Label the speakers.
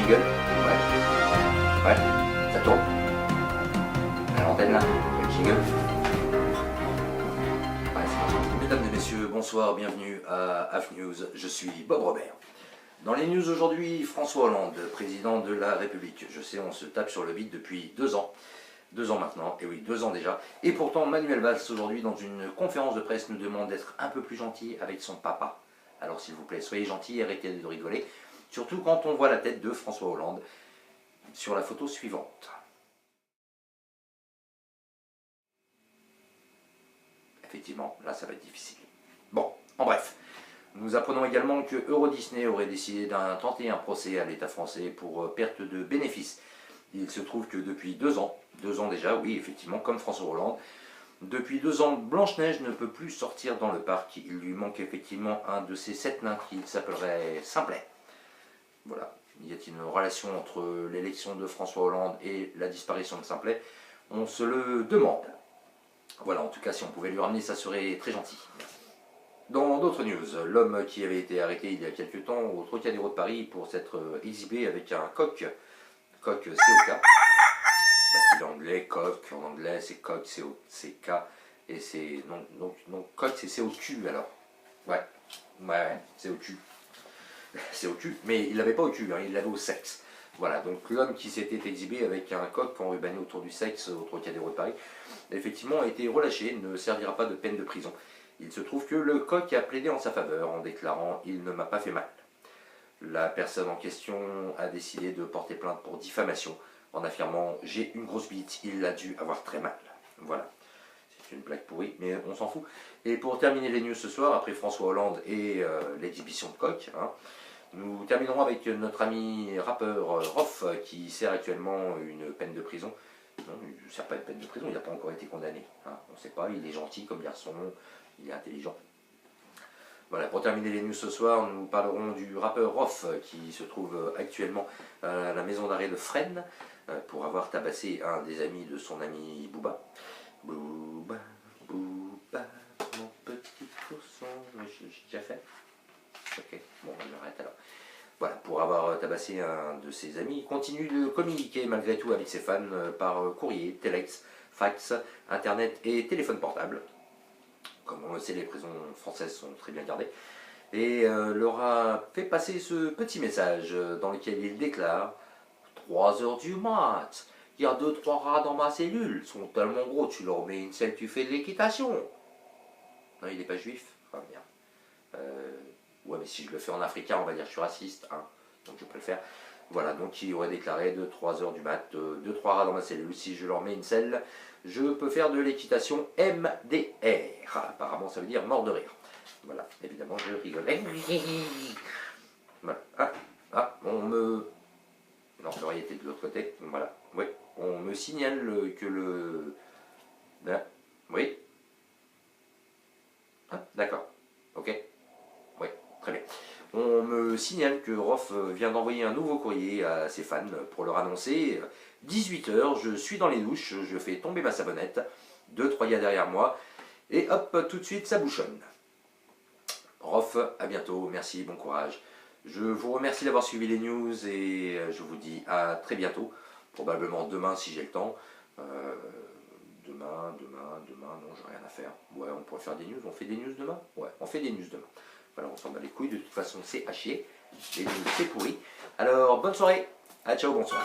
Speaker 1: jingle. Ouais, ça tourne. À l'antenne là, le jingle. Ouais, c'est bon. Mesdames et messieurs, bonsoir, bienvenue à AF News, je suis Bob Robert. Dans les news aujourd'hui, François Hollande, président de la République. Je sais, on se tape sur le bide depuis 2 ans. 2 ans maintenant, et oui, 2 ans déjà. Et pourtant, Manuel Valls, aujourd'hui, dans une conférence de presse, nous demande d'être un peu plus gentil avec son papa. Alors, s'il vous plaît, soyez gentils et arrêtez de rigoler. Surtout quand on voit la tête de François Hollande sur la photo suivante. Effectivement, là, ça va être difficile. Bon, en bref. Nous apprenons également que Euro Disney aurait décidé d'intenter un procès à l'État français pour perte de bénéfices. Il se trouve que depuis 2 ans déjà, oui, effectivement, comme François Hollande, depuis 2 ans, Blanche-Neige ne peut plus sortir dans le parc. Il lui manque effectivement un de ses 7 nains qui s'appellerait Simplet. Voilà. Y a-t-il une relation entre l'élection de François Hollande et la disparition de Simplet? On se le demande. Voilà, en tout cas, si on pouvait lui ramener, ça serait très gentil. Dans d'autres news, l'homme qui avait été arrêté il y a quelques temps au Trocadéro de Paris pour s'être exhibé avec un coq COK, parce qu'il est anglais, coq, en anglais c'est coq, C-O-C-K, et c'est, non, coq c'est C-O-Q alors. Ouais, c'est au cul. C'est au cul, mais il l'avait pas au cul, hein, il l'avait au sexe. Voilà, donc l'homme qui s'était exhibé avec un coq enrubanné autour du sexe au Trocadéro de Paris, effectivement a été relâché, ne servira pas de peine de prison. Il se trouve que le coq a plaidé en sa faveur en déclarant « il ne m'a pas fait mal ». La personne en question a décidé de porter plainte pour diffamation en affirmant « j'ai une grosse bite, il a dû avoir très mal ». Voilà, c'est une blague pourrie, mais on s'en fout. Et pour terminer les news ce soir, après François Hollande et l'exhibition de coq, hein, nous terminerons avec notre ami rappeur Rof qui sert actuellement une peine de prison. Non, il ne sert pas une peine de prison, il n'a pas encore été condamné. Hein. On ne sait pas, il est gentil comme garçon, il est intelligent. Voilà, pour terminer les news ce soir, nous parlerons du rappeur Rof qui se trouve actuellement à la maison d'arrêt de Fresnes pour avoir tabassé un des amis de son ami Booba. Booba, Booba, mon petit courson. J'ai déjà fait? Ok, bon, on arrête alors. Voilà, pour avoir tabassé un de ses amis, il continue de communiquer malgré tout avec ses fans par courrier, téléx, fax, internet et téléphone portable. Comme on le sait, les prisons françaises sont très bien gardées. Et leur a fait passer ce petit message dans lequel il déclare « 3 heures du mat, il y a 2-3 rats dans ma cellule, ils sont tellement gros, tu leur mets une selle, tu fais de l'équitation. » Non, il n'est pas juif. Enfin, bien. Ouais, mais si je le fais en africain, on va dire que je suis raciste, hein, donc je peux le faire. Voilà, donc il aurait déclaré de 3 heures du mat, 2-3 rats dans ma cellule, si je leur mets une selle, je peux faire de l'équitation MDR. Apparemment, ça veut dire mort de rire. Voilà, évidemment, je rigole. Voilà. On me... Non, l'oreille était de l'autre côté. Voilà, oui, on me signale que le... Là. Oui. Ah, d'accord, ok. Oui, très bien. On me signale que Rof vient d'envoyer un nouveau courrier à ses fans pour leur annoncer 18 h, je suis dans les douches, je fais tomber ma savonnette, 2-3 gars derrière moi, et hop, tout de suite ça bouchonne. Rof, à bientôt, merci, bon courage. Je vous remercie d'avoir suivi les news et je vous dis à très bientôt, probablement demain si j'ai le temps. Demain, non, j'ai rien à faire. Ouais, on pourrait faire des news, on fait des news demain? Ouais, on fait des news demain. Voilà, on s'en bat les couilles, de toute façon c'est à chier, les news c'est pourri. Alors, bonne soirée, à ciao, bonsoir.